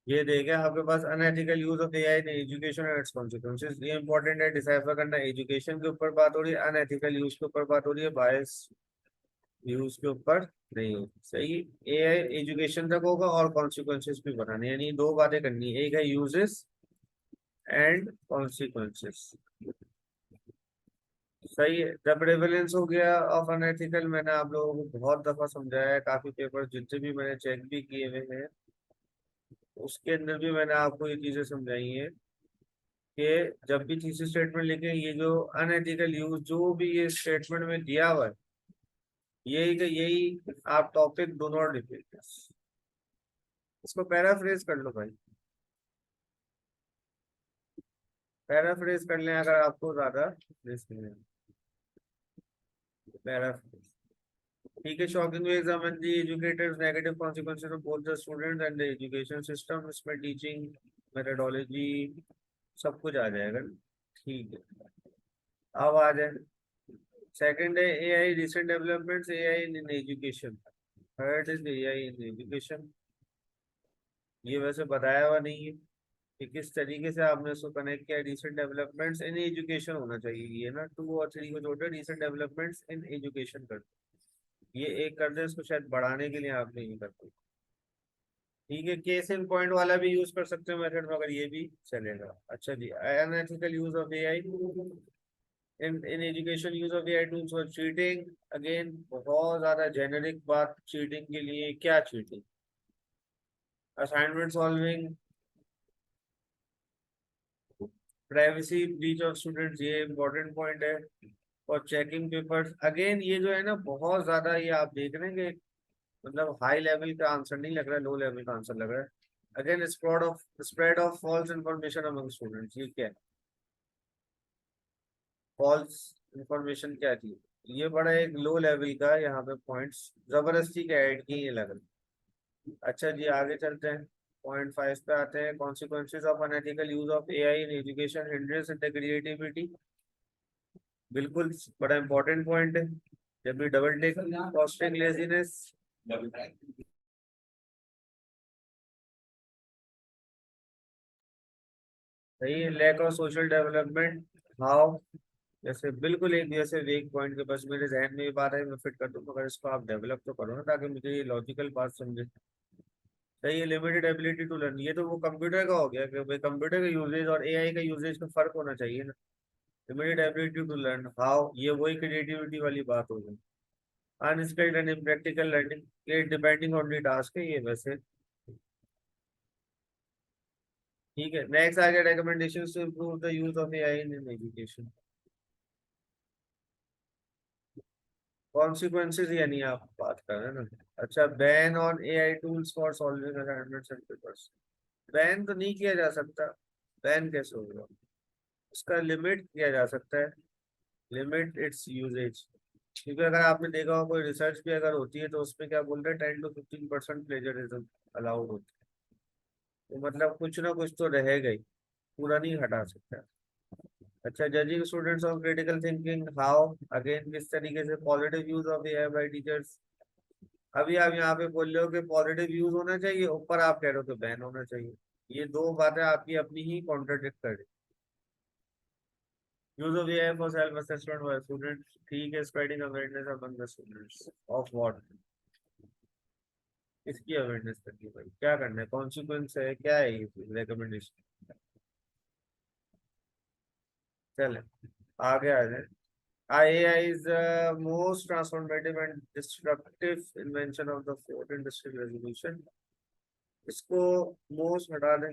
ये देखे आपके पास unethical use of AI in education and its consequences. ये इंपॉर्टेंट है, डिसाइफर करना। एजुकेशन के ऊपर बात हो रही है, अनएथिकल यूज के ऊपर बात हो रही है, बायस यूज के ऊपर नहीं होती। सही। एआई एजुकेशन तक होगा और कॉन्सिक्वेंसेस भी बनाने, यानी दो बातें करनी है, एक है यूजेस एंड कॉन्सिक्वेंसेस। सही है। द प्रेवलेंस हो गया ऑफ अनएथिकल, मैंने आप लोगों को बहुत दफा समझाया है, काफी पेपर जितने भी मैंने चेक भी किए हुए हैं उसके अंदर भी मैंने आपको ये चीजें समझाई हैं कि जब भी थीसिस स्टेटमेंट लिखे, ये जो अनएथिकल यूज जो भी ये स्टेटमेंट में दिया हुआ है, यही आप टॉपिक डू नॉट रिपीट। इसको पैराफ्रेज कर लो भाई, पैराफ्रेज कर लें अगर आपको ज्यादा रिस्क नहीं है। पैराफ्रेज। ठीक है। Shocking examine the educators negative consequences of both the students and the education system. इसमें टीचिंग मेथोडोलॉजी सब कुछ आ जाएगा। ठीक है। अब आ जाए। सेकंड है AI recent developments, AI in education. Third is AI in education. ये वैसे बताया हुआ नहीं है कि किस तरीके से आपने उसको कनेक्ट किया। रिसेंट डेवलपमेंट्स इन एजुकेशन होना चाहिए, ये ना 2 और 3 को जोड़े रिसेंट डेवलपमेंट्स इन एजुकेशन कर दो। ये एक कर दे, इसको शायद बढ़ाने के लिए आपने ये कर दो। ठीक है। केस इन पॉइंट वाला भी यूज कर सकते हो मेथड में, अगर ये भी चलेगा। अच्छा जी। Unethical use of AI in education, use of AI tools for cheating. Again बहुत ज्यादा जेनरिक बात चीटिंग के लिए। क्या cheating? Assignment solving, privacy breach of students, ये इंपॉर्टेंट पॉइंट है। और चेकिंग पेपर्स, अगेन ये जो है ना बहुत ज्यादा, ये आप देख रहे हैं कि मतलब हाई लेवल का आंसर नहीं लग रहा है, लो लेवल का आंसर लग रहा है। Again spread of false information among students, ये क्या है? फॉल्स इंफॉर्मेशन क्या थी? ये बड़ा एक लो लेवल का यहाँ पे पॉइंट्स जबरदस्ती के ऐड किए, ये लग रहा है। अच्छा जी, आगे चलते हैं। पॉइंट 5 पे आते हैं। Consequences of unethical use of AI in education, hindrance in the creativity. बिल्कुल बड़ा इंपॉर्टेंट पॉइंट है। जब भी डबल टेक, कॉस्टिंग लेजीनेस। सही है। Lack of social development. How? जैसे बिल्कुल एक जैसे वीक पॉइंट के बस मेरे जहन में ये बात है, मैं फिट कर दूँ, मगर इसको आप डेवलप तो करो ना, ताकि मुझे ये लॉजिकल बात समझे। सही है। लिमिटेड एबिलिटी टू लर्न, ये तो वो कंप्यूटर का हो गया कि भाई कंप्यूटर का यूजेज और एआई का यूजेज में फर्क होना चाहिए ना। Limited ability to learn how, ये वही क्रिएटिविटी वाली बात हो गई। Unskilled and impractical learning depending on the task है ये वैसे। ठीक है। नेक्स्ट आ गया recommendations to improve the use of AI in education. Consequences यानी आप बात कर रहे हैं ना। अच्छा। Ban on AI tools for solving assignments and papers. Ban तो नहीं किया जा सकता। बैन कैसे होगा? उसका लिमिट किया जा सकता है। Limit its usages. क्योंकि अगर आपने देखा हो कोई रिसर्च भी अगर होती है तो उसमें क्या बोल रहे हैं, 10 to 15% प्लेजरिज्म अलाउड होती है। तो मतलब कुछ ना कुछ तो रहेगा ही, पूरा नहीं हटा सकता। अच्छा। Judging students of critical thinking how, again किस तरीके से? Positive use of AI bye teachers. अभी आप यहाँ पे बोल रहे हो कि पॉजिटिव यूज होना चाहिए, ऊपर आप कह रहे हो कि बैन होना चाहिए। ये दो बातें आपकी अपनी ही कॉन्ट्रडिक्ट कर रही। Use of AI for self assessment bye students. ठीक है। Spreading awareness among the students of what? इसकी अवेयरनेस करनी है भाई, क्या करना है? कॉन्सिक्वेंस है, क्या है ये रिकमेंडेशन? चले आगे आ जाए। AI is the most transformative and disruptive invention of the fourth industrial revolution. इसको मोस्ट हटा दें।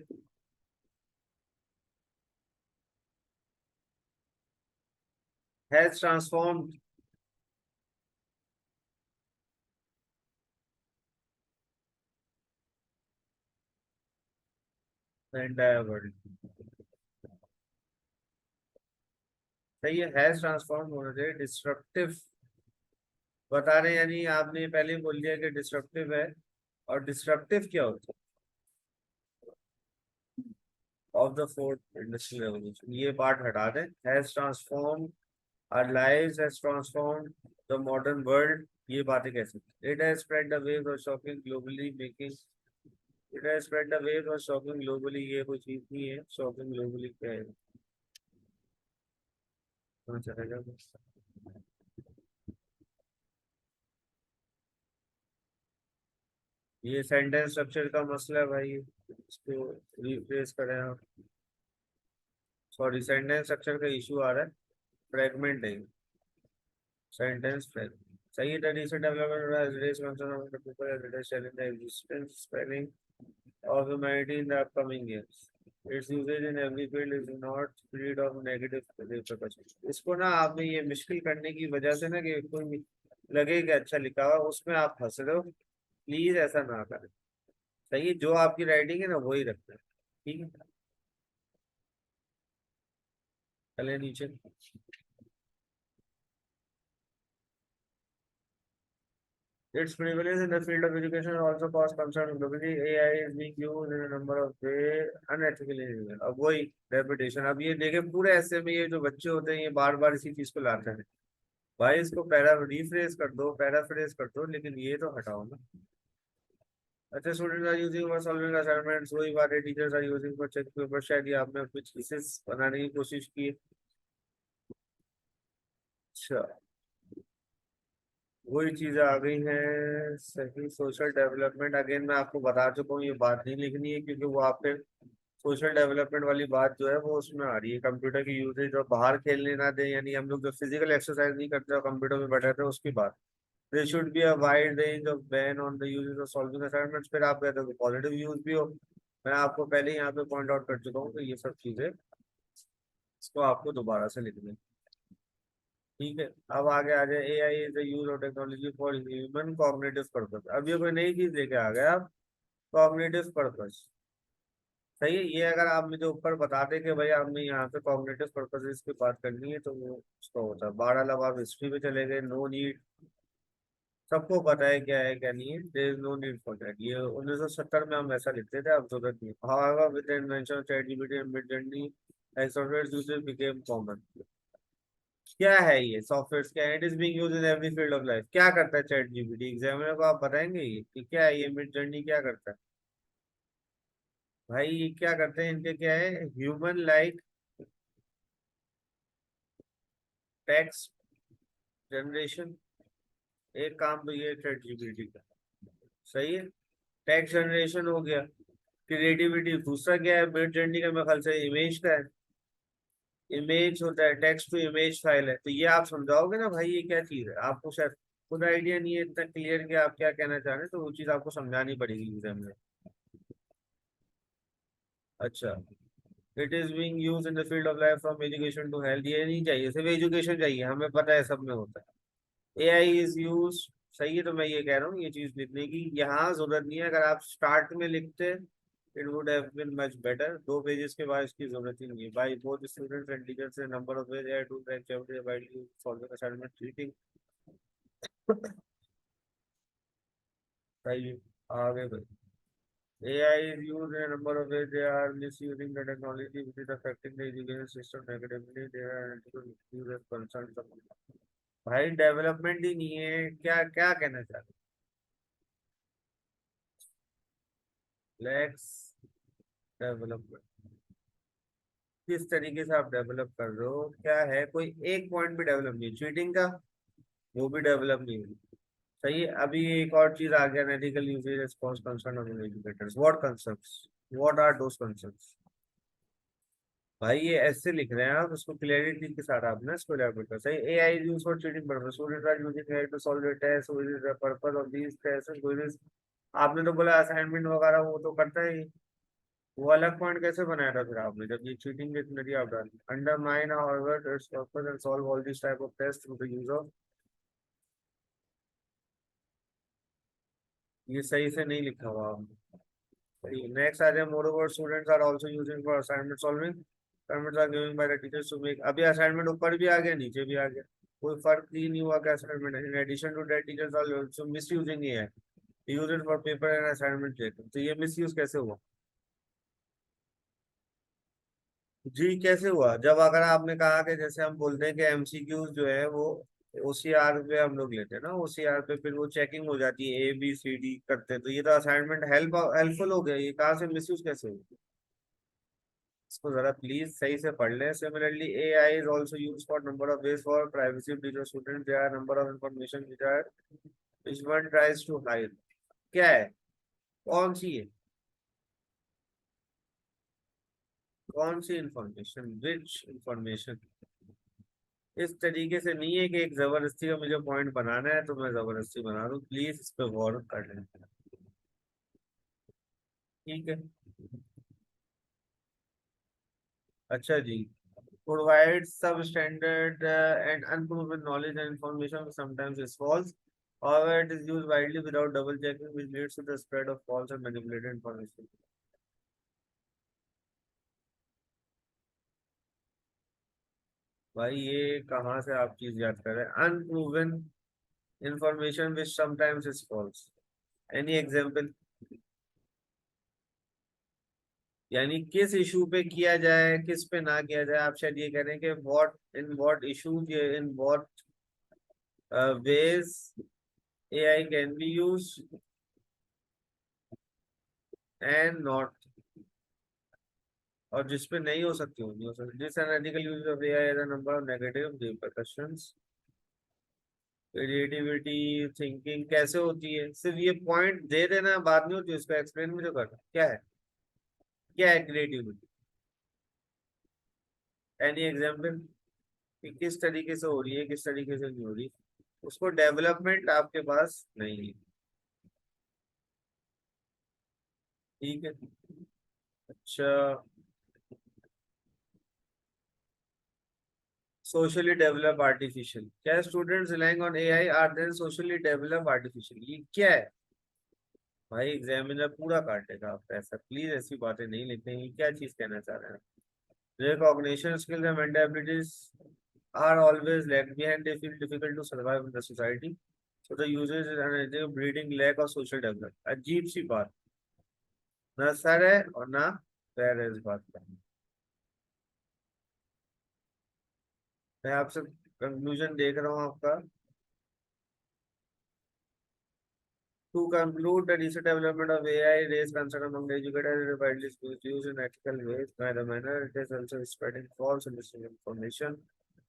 Has transformed the entire world। सही है। हैज ट्रांसफॉर्म होना चाहिए। डिस्ट्रप्टिव बता रहे हैं, यानी आपने पहले ही बोल दिया कि डिस्ट्रप्टिव है। और डिस्ट्रप्टिव क्या होता है? Of the fourth industrial revolution, ये पार्ट हटा दें। Has transform our lives, has transform the modern world, ये बातें कैसे? It has spread the waves of shocking globally making it has spread the wave और शॉकिंग ग्लोबली, ये कोई चीज नहीं है। शॉकिंग ग्लोबली क्या है? कहाँ चला गया? ये सेंटेंस स्ट्रक्चर का मसला है भाई, इसको रिप्लेस करें आप। सॉरी, सेंटेंस स्ट्रक्चर का इशू आ रहा है, फ्रेगमेंट है सेंटेंस फ्रेगमेंट। सही है। The recent development has raised concern among the people as it has challenged the existence spanning of humanity in the upcoming years. Its usage in every field is not free of negative repercussions. इसको ना आपने ये मुश्किल करने की वजह से ना कि कोई लगे कि अच्छा लिखा हुआ, उसमें आप फंस रहे हो। प्लीज ऐसा ना करें। सही है, जो आपकी राइटिंग है ना वही रखना है। ठीक है, चले नीचे। Its prevalence in the field of education also cause concern globally. AI is being used in a number of ways unethically. अब वही रेपुटेशन, अब ये देखे पूरे ऐसे में ये जो बच्चे होते हैं ये बार बार इसी चीज को लाते हैं। भाई इसको पैरा रिफ्रेज कर दो, पैराफ्रेज कर दो, लेकिन ये तो हटाओ ना। अच्छा, students are using for solving assignments, वही बात है। Teachers are using for check paper, शायद ये आपने कुछ थीसिस बनाने की कोशिश की है। अच्छा, वही चीजें आ गई हैं। सही, सोशल डेवलपमेंट, अगेन मैं आपको बता चुका हूँ ये बात नहीं लिखनी है, क्योंकि वो आपके सोशल डेवलपमेंट वाली बात जो है वो उसमें आ रही है। कंप्यूटर की यूजेज और बाहर खेलने ना दें, यानी हम लोग जो फिजिकल एक्सरसाइज नहीं करते और कंप्यूटर में बैठे रहते हैं उसकी बात। There should be a wide range of ban on the usages of solving assignments. फिर आप कहते हो पॉजिटिव यूज भी हो। मैं आपको पहले ही यहाँ पे पॉइंट आउट कर चुका हूँ कि ये सब चीजें, इसको आपको दोबारा से लिखनी है। ठीक है, अब आगे आ जाए। AI is the use of technology for human cognitive purpose. अब ये कोई नई चीज लेके आ गया आप, कॉग्निटिव पर्पस। सही है, ये अगर आप मुझे ऊपर बताते कि भाई आपने यहाँ पे कॉग्निटिव पर्पसेस की बात करनी है तो वो उसका होता है। 12 आप हिस्ट्री पे चले गए, नो नीड, सबको पता है क्या नहीं है। There is no need for that, ये 1970 में हम ऐसा लिखते थे, अब जरूरत नहीं। However with the invention of chat GPT and mid journey software usage became common. क्या है ये सॉफ्टवेयर, क्या है? It is being used in every field of life. क्या करता है चैट जीपीटी? एग्जामिनर को आप बताएंगे ये कि क्या है? ये मिड जर्नी क्या करता है? भाई ये क्या करते हैं, इनके क्या है? ह्यूमन लाइक टेक्स्ट जनरेशन, एक काम तो ये चैट जीपीटी का। सही है, टेक्स्ट जनरेशन हो गया। क्रिएटिविटी दूसरा क्या है मिड जर्नी का? मेरे ख्याल से इमेज का है। इमेज होता है, टेक्स्ट टू इमेज फाइल है। तो ये आप समझाओगे ना भाई ये क्या चीज है? आपको शायद खुद आइडिया नहीं है इतना क्लियर कि आप क्या कहना चाह रहे हैं, तो वो चीज आपको समझानी पड़ेगी एग्जाम में। अच्छा, it is being used in the field of life from education to health. ये नहीं चाहिए, सिर्फ एजुकेशन चाहिए, हमें पता है सब में होता है। AI is use. सही है, तो मैं ये कह रहा हूँ ये चीज लिखने की यहाँ जरूरत नहीं है। अगर आप स्टार्ट में लिखते it would have been much better. 2 pages के बाद इसकी जरूरत ही नहीं है। By both students and teachers से number of ways to track widely solving assignment reading. सही है, आगे भाई। AI is used in a number of ways. They are misusing the technology which is affecting the education system negatively. They are users concerned। भाई development ही नहीं है, क्या क्या कहना चाहते? लैक्स डेवलपमेंट, किस तरीके से आप डेवलप कर रहे हो? क्या है, कोई एक पॉइंट भी डेवलप नहीं। चीटिंग का, वो भी डेवलप नहीं हुई। सही है, अभी एक और चीज आ गया, ethical usage response concern of educators. What concerns, what are those concerns? भाई ये ऐसे लिख रहे हैं आप, उसको क्लैरिटी के साथ आप ना इसको elaborate करो। सही, AI is used for cheating purpose. Students are using AI to solve the test, which is the purpose of these test and quizzes. आपने तो बोला असाइनमेंट वगैरह वो तो करता ही। वो अलग पॉइंट कैसे बनाया था फिर आपने, जब ये चीटिंग की नजरिया आप डाली? Undermine however its purpose and solve all this type of test through the use of. ये सही से नहीं लिखा हुआ आपने। नेक्स्ट आ जाए। More students are also using for assignment solving. Assignments are given by the teachers to make. अभी असाइनमेंट ऊपर भी आ गया, नीचे भी आ गया, कोई फर्क ही नहीं हुआ कि असाइनमेंट है। In addition to that teachers are also misusing है, use it for paper and assignment check. तो ये मिसयूज कैसे हुआ? जी कैसे हुआ? जब अगर आपने कहा कि जैसे हम बोलते हैं कि एमसीक्यूज जो है वो ओसीआर पे हम लोग लेते हैं ना, ओसीआर पे फिर वो चेकिंग हो जाती है, ABCD करते हैं, तो ये तो असाइनमेंट हेल्पफुल हो गया, ये कहाँ से मिसयूज कैसे हो? इसको जरा प्लीज सही से पढ़ लें। Similarly AI is also used for number of ways for privacy of teacher student, there are number of information which one tries to hide. क्या है? कौन सी है? कौन सी इंफॉर्मेशन, विच इंफॉर्मेशन? इस तरीके से नहीं है कि एक जबरदस्ती का मुझे पॉइंट बनाना है तो मैं जबरदस्ती बना दूं, प्लीज इस पे गौर कर लें। ठीक है। अच्छा जी। Provides substandard and unproven knowledge and information sometimes is false. However, it is used widely without double checking, which leads to the spread of false and manipulated information. भाई ये कहाँ से आप चीज याद कर रहे हैं? Unproven information which sometimes is false. Any example? यानी किस इशू पे किया जाए, किस पे ना किया जाए? आप शायद ये कह रहे हैं कि what in what issues, in what ways AI can be used and not, और जिसपे नहीं हो सकती, वो नहीं हो सकती। This analytical use of AI as a number of negative repercussions. Creativity thinking कैसे होती है? सिर्फ ये पॉइंट दे देना बात नहीं होती, उसको एक्सप्लेन मुझे करना क्या है। क्या है क्रिएटिविटी? एनी एग्जांपल कि किस तरीके से हो रही है, किस तरीके से नहीं हो रही? उसको डेवलपमेंट आपके पास नहीं है। ठीक है। अच्छा। सोशली डेवलप आर्टिफिशियल, क्या students relying on AI are then socially develop artificial? ये क्या है भाई? एग्जामिनर पूरा काटेगा आपका ऐसा, प्लीज ऐसी बातें नहीं लिखते हैं। क्या चीज कहना चाह रहे हैं? Recognition skills and mental abilities are always lag behind, they feel difficult to survive in the society, so the users is unable breeding lack of social development। अजीब सी बात, ना सर है और ना पैर है इस बात का। मैं आपसे कंक्लूजन देख रहा हूँ आपका। To conclude, the recent development of AI raised concern among the educators and widely used in ethical ways by the manner it is also spreading false and misleading information।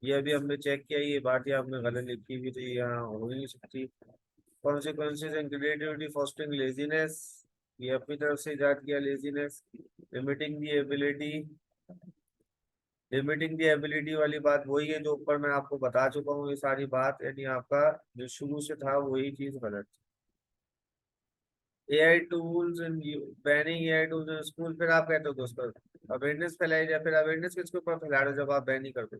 ये अभी हमने चेक किया, ये बात ही आपने गलत लिखी हुई थी, यहाँ हो ही नहीं सकती। Consequences and creativity fostering laziness, ये अपनी तरफ से इजाद किया laziness। Limiting the ability, limiting the ability वाली बात वही है जो ऊपर मैं आपको बता चुका हूँ, ये सारी बात, यानी आपका जो शुरू से था वही चीज गलत। AI tools and banning AI tools in school, फिर आप कहते हो दोस्तों अवेयरनेस फैलाई जाए, फिर अवेयरनेस किसके ऊपर फैला रहे हो जब आप बैन ही कर दो?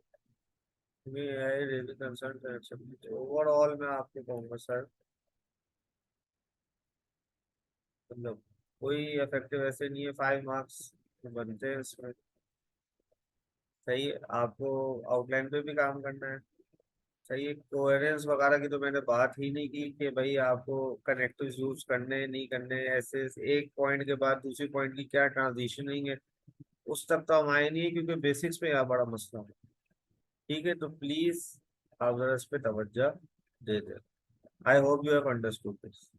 एआई रेजिंग कंसर्न ओवरऑल मैं आपको कहूंगा सर, मतलब कोई इफेक्टिव ऐसे नहीं है, 5 मार्क्स बनते हैं इसमें। सही है, आपको आउटलाइन पे भी काम करना है। सही है, कोहेरेंस वगैरह की तो मैंने बात ही नहीं की कि भाई आपको कनेक्टिव यूज करने नहीं करने, ऐसे एक पॉइंट के बाद दूसरी पॉइंट की क्या ट्रांजिशनिंग है, उस तक तो हम आए नहीं है, क्योंकि बेसिक्स पे यहाँ बड़ा मसला है। ठीक है, तो प्लीज आप जरा इस पे तवज्जो दे दे। I hope you have understood this.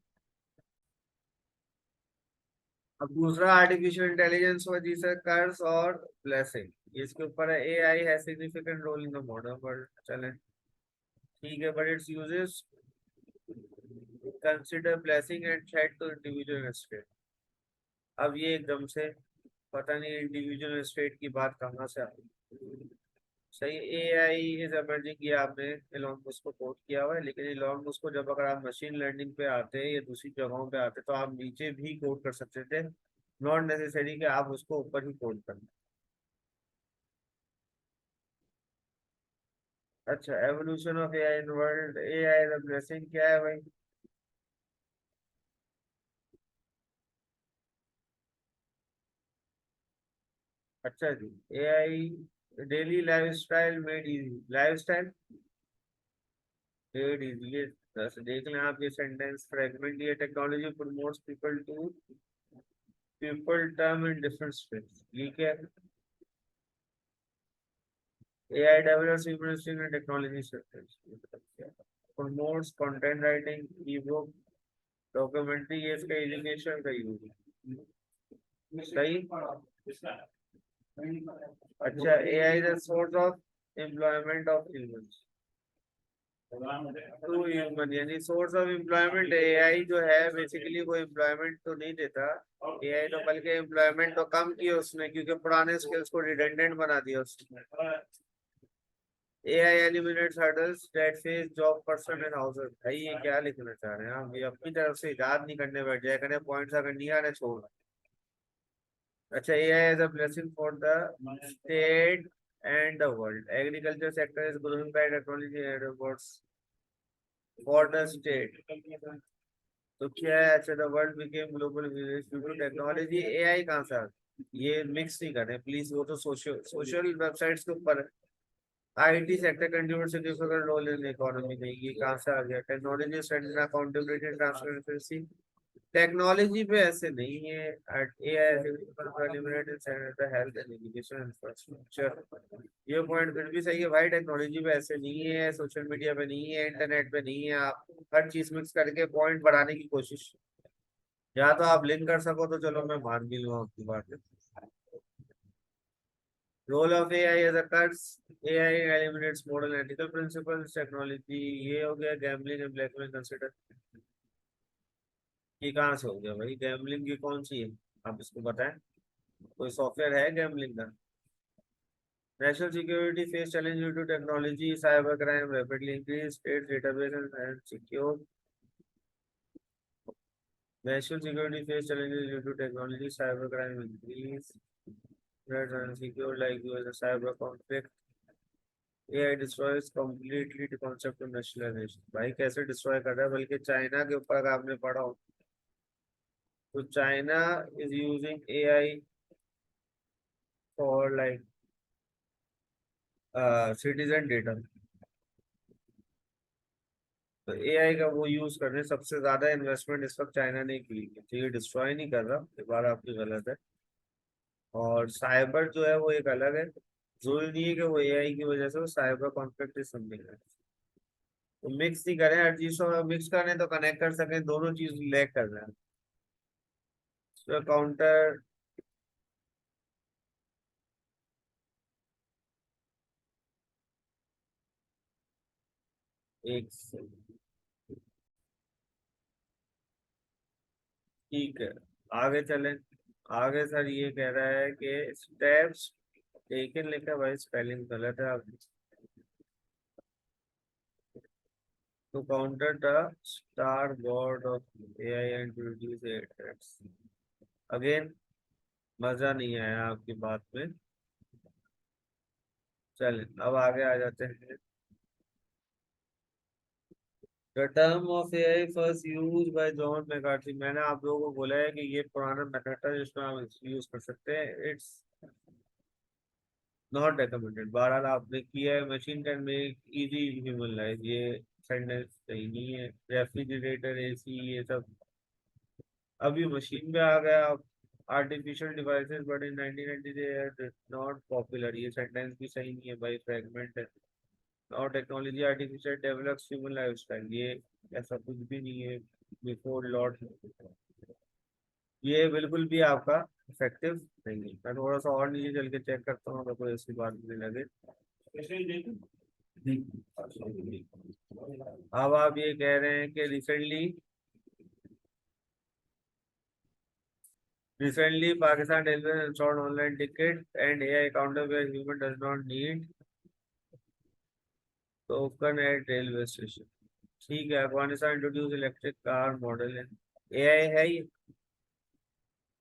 अब दूसरा आर्टिफिशियल इंटेलिजेंस और जी सर कर्स और ब्लेसिंग, इसके ऊपर है AI has significant role in the modern world. चलें, ठीक है, but its usages consider blessing and threat to individual state. अब ये एकदम से पता नहीं इंडिविजुअल स्टेट की बात कहाँ से आ गई। सही, एआई इज एमर्जिंग, ये आपने एलॉन मस्क को कोट किया हुआ है, लेकिन एलॉन मस्क को जब अगर आप मशीन लर्निंग पे आते हैं या दूसरी जगहों पे आते तो आप नीचे भी कोट कर सकते थे, नॉट नेसेसरी कि आप उसको ऊपर ही कोट करें। अच्छा, evolution of AI in world, AI the blessing, क्या है भाई? अच्छा जी, AI daily lifestyle made easy, lifestyle made easy, ये बस देख लें आप ये सेंटेंस फ्रेगमेंट, ये technology promotes people term in different space, ये क्या है? AI develops interesting and technology sectors. Promotes content writing, ebook, documentary, ये इसका एजुकेशन का यूज सही। अच्छा, AI is a source of employment of humans to human, यानी सोर्स ऑफ एम्प्लॉयमेंट। एआई जो है बेसिकली वो एम्प्लॉयमेंट तो नहीं देता, एआई तो बल्कि एम्प्लॉयमेंट तो कम किया उसने, क्योंकि पुराने स्किल्स को रिडंडेंट बना दिया उसने। AI eliminates hurdles that face job person and houses. भाई ये क्या लिखना चाह रहे हैं आप, ये अपनी तरफ से इजाद नहीं करने बैठ जाए, करें पॉइंट्स अगर नहीं आ रहे छोड़। अच्छा, AI is a blessing for the state and the world. Agriculture sector is growing by technology and robots for the state. तो क्या है, अच्छा the world became global village due to technology. AI कहाँ से आ गया? ये मिक्स नहीं करें प्लीज, वो तो सोशल सोशल वेबसाइट्स के ऊपर है। IT sector contribute significant role in economy. नहीं, ये कहाँ से आ गया? Technology strengthen accountability and transparency. Technology पे ऐसे नहीं है। AI eliminate the health and education infrastructure. ये पॉइंट फिर भी सही है भाई, टेक्नोलॉजी पे ऐसे नहीं है, सोशल मीडिया पे नहीं है, इंटरनेट पे नहीं है। आप हर चीज मिक्स करके पॉइंट बढ़ाने की कोशिश, या तो आप लिंक कर सको तो चलो मैं मान भी लूँ आपकी बात। Role of AI as a curse. AI eliminates model ethical principles. Technology, ये हो गया गैम्बलिंग एंड ब्लैकमेल कंसिडर। ये कहाँ से हो गया भाई? गैम्बलिंग की कौन सी है, आप इसको बताएं। कोई सॉफ्टवेयर है गैम्बलिंग का? National security face challenge due to technology, cyber crime rapidly increase, state database and secure. National security face challenges due to technology, cyber crime increase, threats and secure like US cyber conflict. AI destroys completely the concept of nationalization। भाई कैसे destroy कर रहा है, बल्कि China के ऊपर अगर आपने पढ़ा हो तो China is using AI for like citizen data. तो एआई का वो यूज करने सबसे ज्यादा इन्वेस्टमेंट इस वक्त चाइना ने की है, तो ये डिस्ट्रॉय नहीं कर रहा, ये बात आपकी गलत है। और साइबर जो है वो एक अलग है, जरूरी नहीं है कि वो एआई की वजह से, वो साइबर कॉन्फ्लिक्ट इज समथिंग। तो मिक्स नहीं करें, हर चीज को मिक्स करें तो कनेक्ट कर सकें, दोनों चीज लैग कर रहे हैं। तो काउंटर, एक ठीक है, आगे चलें। आगे सर ये कह रहा है कि स्टेप्स टेकन लिखा, भाई स्पेलिंग गलत है आपकी। तो counter the star God of AI and produce at. Again मजा नहीं आया आपकी बात में। चलें अब आगे आ जाते हैं। The term of AI first used by John McCarthy। मैंने आप लोगों को बोला है कि ये पुराना मेथड है जिसमें आप यूज कर सकते हैं। It's not recommended. बहरहाल आपने किया है। Machine can make easy human life, ये सेंटेंस सही नहीं है। रेफ्रिजरेटर, एसी, ये सब अभी मशीन में आ गया। Artificial devices but in 1990 they are not popular, ये सेंटेंस भी सही नहीं है भाई, फ्रेगमेंट है। और technology artificial develops human lifestyle, ये ऐसा कुछ भी नहीं है। बिफोर लॉट, ये बिल्कुल भी आपका इफेक्टिव नहीं है। मैं थोड़ा सा और नीचे चल के चेक करता हूँ अगर कोई ऐसी बात मुझे लगे। अब आप ये कह रहे हैं कि recently Pakistan railway installed online ticket and AI counter where human does not need token at railway station. ठीक है, Afghanistan introduce electric car model है। एआई है ये,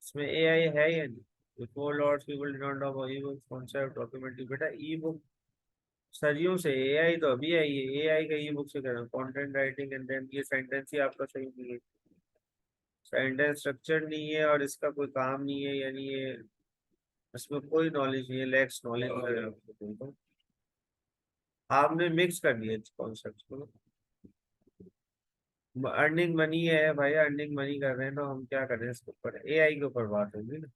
इसमें एआई है या नहीं? Before lords people did not know e book concept documentary. बेटा ई बुक सदियों से, एआई तो अभी आई है। एआई का ई बुक से करें कंटेंट राइटिंग एंड देन, ये सेंटेंस ही आपका सही नहीं है। सेंटेंस स्ट्रक्चर नहीं है और इसका कोई काम नहीं है, यानी ये इसमें कोई नॉलेज नहीं है, लैक्स नॉलेज। आपने मिक्स कर दिया कॉन्सेप्ट को। अर्निंग मनी है भाई, अर्निंग मनी कर रहे हैं तो हम क्या करें, इसके ऊपर एआई के ऊपर बात होगी ना।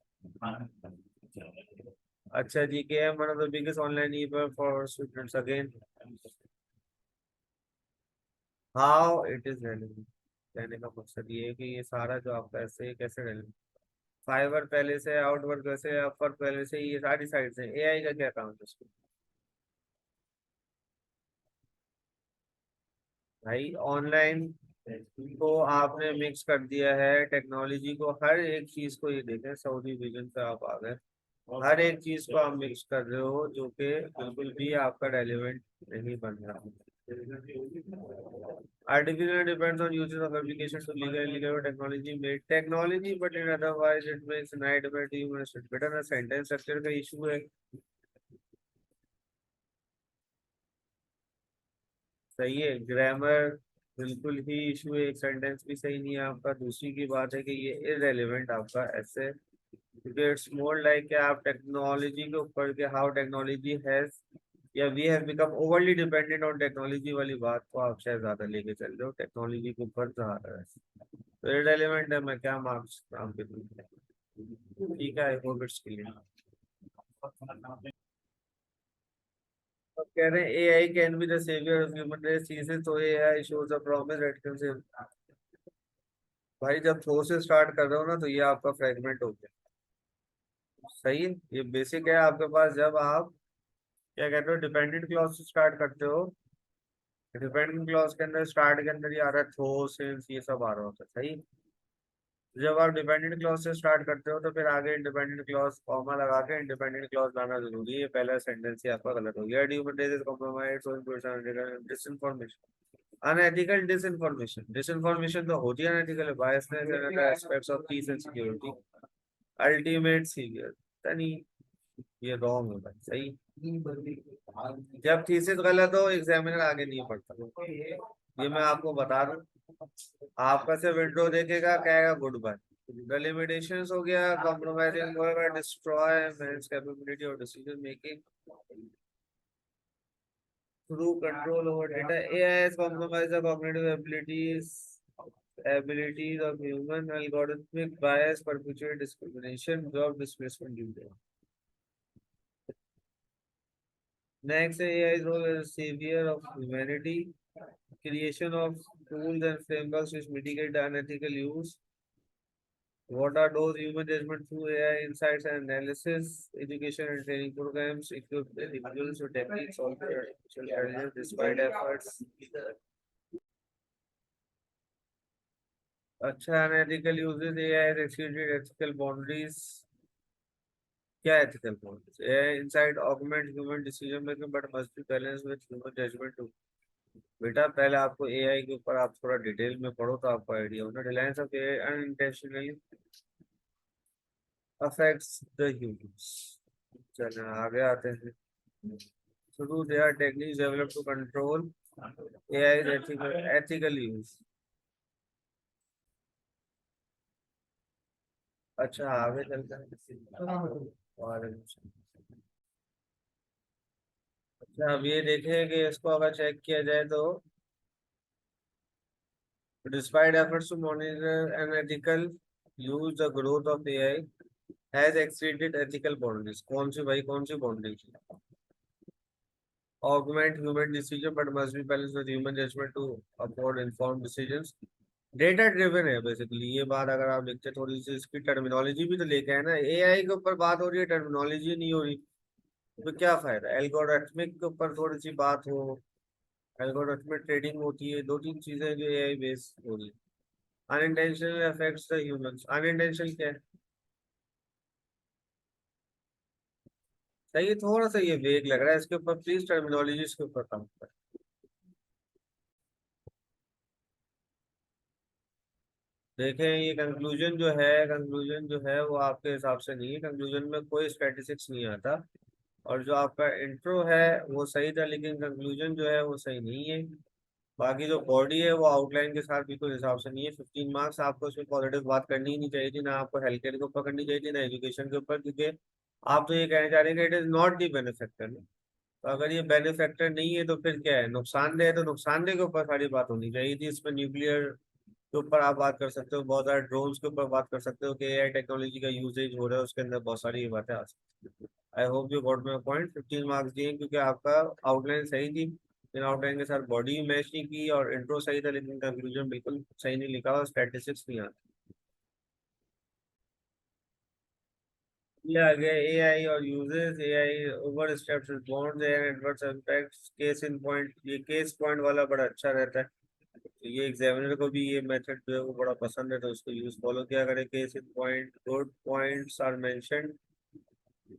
अच्छा, जीके है one of the biggest online E for students again, how it is relevant. कहने का मकसद ये है कि ये सारा जो आपका ऐसे कैसे रेलेवेंट, फाइबर पहले से, आउटवर्क वैसे, अपवर्क पहले से, ये सारी साइड से, एआई का क्या काम है इसमें? भाई ऑनलाइन को आपने मिक्स कर दिया है टेक्नोलॉजी को, हर एक चीज को, ये देखें सऊदी विजन पे आप आ गए, हर एक चीज को आप मिक्स कर रहे हो जो कि बिल्कुल भी आपका रेलेवेंट नहीं बन रहा। Artificial depends on uses of application to legal illegal technology made technology, but in otherwise it makes nightmare to human student. बेटा ना सेंटेंस स्ट्रक्चर का इशू है, सही है, ग्रामर बिल्कुल ही इशू है, एक सेंटेंस भी सही नहीं है आपका। दूसरी की बात है कि ये इररेलेवेंट आपका ऐसे, क्योंकि इट्स मोर लाइक कि आप टेक्नोलॉजी के ऊपर के हाउ टेक्नोलॉजी हैज या we have become overly dependent on technology वाली बात को आप शायद ज्यादा लेके चल रहे हो, टेक्नोलॉजी के ऊपर ज्यादा है, तो इररेलेवेंट है, मैं क्या मार्क्स काम पे दूँ? ठीक है, आई होप इट्स क्लियर। अब कह रहे हैं AI can be the saviour of human race, चीजें तो AI shows a promise that can save. भाई जब थ्रो से स्टार्ट कर रहे हो ना तो ये आपका फ्रेगमेंट हो गया, सही है, ये बेसिक है आपके पास। जब आप क्या कहते हो डिपेंडेंट क्लॉज से स्टार्ट करते हो, डिपेंडेंट क्लॉज के अंदर स्टार्ट के अंदर ही आ रहा है थ्रो, सिंस, ये सब आ रहा होता है, सही। जब आप डिपेंडेंट क्लॉज से स्टार्ट करते हो तो फिर आगे इंडिपेंडेंट क्लॉज कॉमा लगा के इंडिपेंडेंट क्लॉज लाना जरूरी है, पहला सेंटेंस ही आपका गलत हो गया। डिसइंफॉर्मेशन, अनएथिकल डिसइंफॉर्मेशन, डिसइंफॉर्मेशन तो होती है unethical, biasness and aspects of peace and security, ultimate severe, यानी ये रॉन्ग है भाई, सही। जब थीसिस गलत हो एग्जामिनर आगे नहीं पढ़ता, ये मैं आपको बता दूं। आपका सिर्फ विंडो देखेगा, कहेगा गुड बाय, द लिमिटेशंस हो गया, कॉम्प्रोमाइजिंग होगा, डिस्ट्रॉय मैन्स कैपेबिलिटी और decision making through control over data. AI has compromised the cognitive abilities of human, algorithmic bias, perpetuate discrimination, job displacement due to. Next, AI's role as savior of humanity, creation of tools and frameworks which mitigate the unethical use. What are those human judgment through AI insights and analysis, education and training programs, equip individuals with techniques of artificial intelligence despite efforts. अच्छा, unethical uses, AI has exceeded ethical boundaries. क्या ethical boundaries? AI inside augment human decision making but must be balance with human judgement too. बेटा पहले आपको AI के ऊपर आप थोड़ा detail में पढ़ो तो आपको आइडिया हो ना। Reliance of AI unintentionally affects the humans. चलिए आगे आते हैं। शुरू they are techniques develop to control AI ethical use. अच्छा आगे चलते हैं और अच्छा, अब ये देखें कि इसको अगर चेक किया जाए तो despite efforts to monitor an ethical use the growth of AI has exceeded ethical boundaries. कौन सी भाई, कौन सी boundaries? Augment human decision but must be balance with human judgement to afford informed decisions. Data driven है basically ये बात, अगर आप देखते थोड़ी सी इसकी टर्मिनोलॉजी भी तो लेके है ना, एआई के ऊपर बात हो रही है, टर्मिनोलॉजी नहीं हो रही, तो क्या फायदा? एल्गोरिथमिक के ऊपर थोड़ी सी बात हो, एल्गोरिथमिक ट्रेडिंग होती है, दो तीन चीजें जो एआई बेस हो रही है। Unintentional affects the humans, unintentional क्या है? सही है, थोड़ा सा ये वेग लग रहा है, इसके ऊपर प्लीज टर्मिनोलॉजी के ऊपर काम कर। देखें ये कंक्लूजन जो है वो आपके हिसाब से नहीं है, कंक्लूजन में कोई स्टैटिस्टिक्स नहीं आता, और जो आपका इंट्रो है वो सही था लेकिन कंक्लूजन जो है वो सही नहीं है। बाकी जो बॉडी है वो आउटलाइन के साथ बिल्कुल हिसाब से नहीं है। 15 मार्क्स आपको उसमें पॉजिटिव बात करनी ही नहीं चाहिए थी, ना आपको हेल्थ केयर के ऊपर करनी चाहिए थी, ना एजुकेशन के ऊपर, क्योंकि आप तो ये कहना चाह रहे हैं कि it is not the benefactor. तो अगर ये बेनिफैक्टर नहीं है तो फिर क्या है, नुकसानदेह है, तो नुकसानदेह के ऊपर सारी बात होनी चाहिए थी। इसमें न्यूक्लियर के ऊपर आप बात कर सकते हो, बहुत सारे ड्रोन्स के ऊपर बात कर सकते हो कि एआई टेक्नोलॉजी का यूजेज हो रहा है, उसके अंदर बहुत सारी बातें आ सकती हैं। आई hope you got my point. 15 marks दिए क्योंकि आपका आउटलाइन सही थी, लेकिन आउटलाइन के साथ बॉडी मैच नहीं की, और इंट्रो सही था लेकिन कंक्लूजन बिल्कुल सही नहीं लिखा, और स्टैटिस्टिक्स नहीं आता। ये आ गया एआई और uses. AI over steps bonds and adverse impacts. Case in point, ये केस पॉइंट वाला बड़ा अच्छा रहता है, तो ये एग्जामिनर को भी ये मेथड जो है वो बड़ा पसंद है, तो उसको यूज फॉलो किया करें। Case in point, good points are mentioned.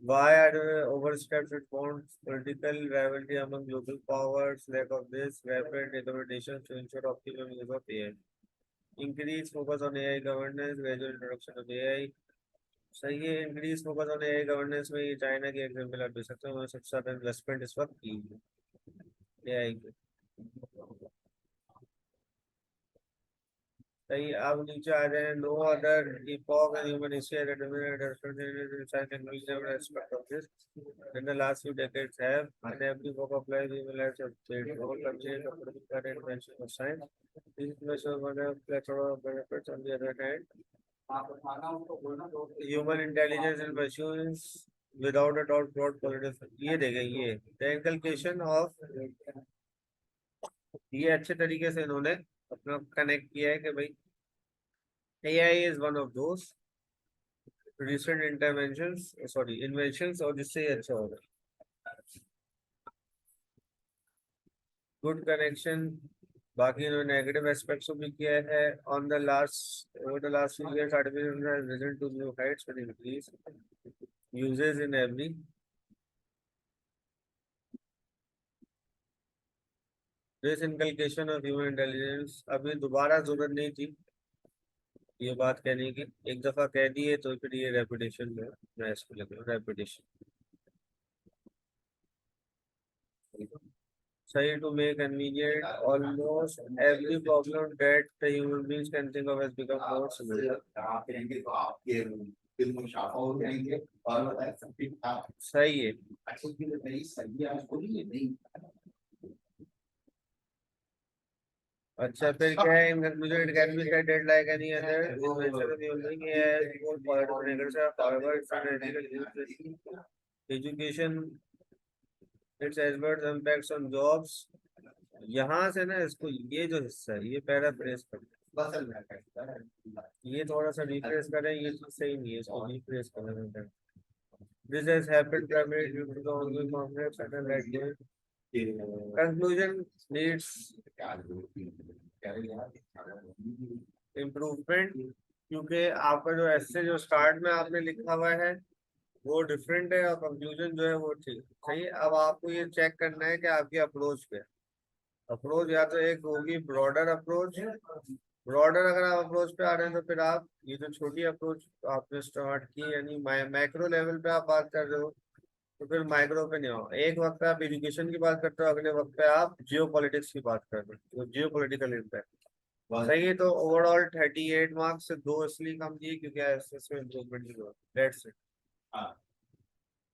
Why are the overstepped bonds? Political rivalry among global powers, lack of this, rapid accommodations to ensure optimum use of AI. Increase focus on AI governance, gradual introduction of AI. सही है, increase focus on AI governance में ये China की example आप दे सकते हो, सबसे ज्यादा इन्वेस्टमेंट इस वक्त की है एआई के। सही, अब नीचे आ जाए। No other epoch in human history has determined science and technology aspect of this in the last few decades have, and every epoch applies human life have played role considered the political invention of science. This measures one of plethora of benefits. On the other hand, human intelligence and machines without a doubt brought politics। ये देखें, ये the inculcation of, ये अच्छे तरीके से इन्होंने अपना connect किया है कि भाई AI is one of those recent interventions, sorry inventions, और जिससे ये अच्छा होगा। गुड कनेक्शन, बाकी इन्होंने नेगेटिव एस्पेक्ट्स को भी किया है। On the last, over the last few years artificial intelligence has risen to new heights with increase uses in every। This inculcation of human intelligence अभी दोबारा जरूरत नहीं थी ये बात कहने की, एक दफा कह दिए तो फिर ये रेपुटेशन में, मैं इसको लेकर रेपुटेशन सही। To make convenient almost every problem that the human beings can think of has become more similar. आप कहेंगे तो आपके दिल में शाफा हो जाएंगे और बताए सब ठीक ठाक सही है। अच्छी चीज नहीं, सही है आपको नहीं। अच्छा फिर क्या है, in conclusion it can be said that like any other invention of human है more positive negative however it's an ethical education its adverse impacts on jobs. यहाँ से ना इसको, ये जो हिस्सा है ये पैराफ्रेज कर, ये थोड़ा सा रिफ्रेश करें, ये चीज सही नहीं है, इसको रिफ्रेश करें। This has happened primarily due to the ongoing conflicts and the right game. Conclusion needs improvement, क्योंकि आपका जो ऐसे जो स्टार्ट में आपने लिखा हुआ है वो डिफरेंट है, और कंक्लूजन जो है वो ठीक सही है। अब आपको ये चेक करना है कि आपकी अप्रोच पे, अप्रोच या तो एक होगी ब्रॉडर अप्रोच। ब्रॉडर अगर आप अप्रोच पे आ रहे हैं तो फिर आप ये जो छोटी अप्रोच आपने स्टार्ट की, यानी मैक्रो लेवल पे आप बात कर रहे हो, तो फिर माइक्रो पे नहीं हो। एक वक्त आप एजुकेशन की बात करते हो, अगले वक्त पे आप जियो पॉलिटिक्स की बात कर रहे हो, तो जियो पोलिटिकल इम्पैक्ट सही है। तो ओवरऑल 38 मार्क्स से 2 इसलिए कम दिए क्योंकि इसमें इम्प्रूवमेंट की जरूरत है। That's it.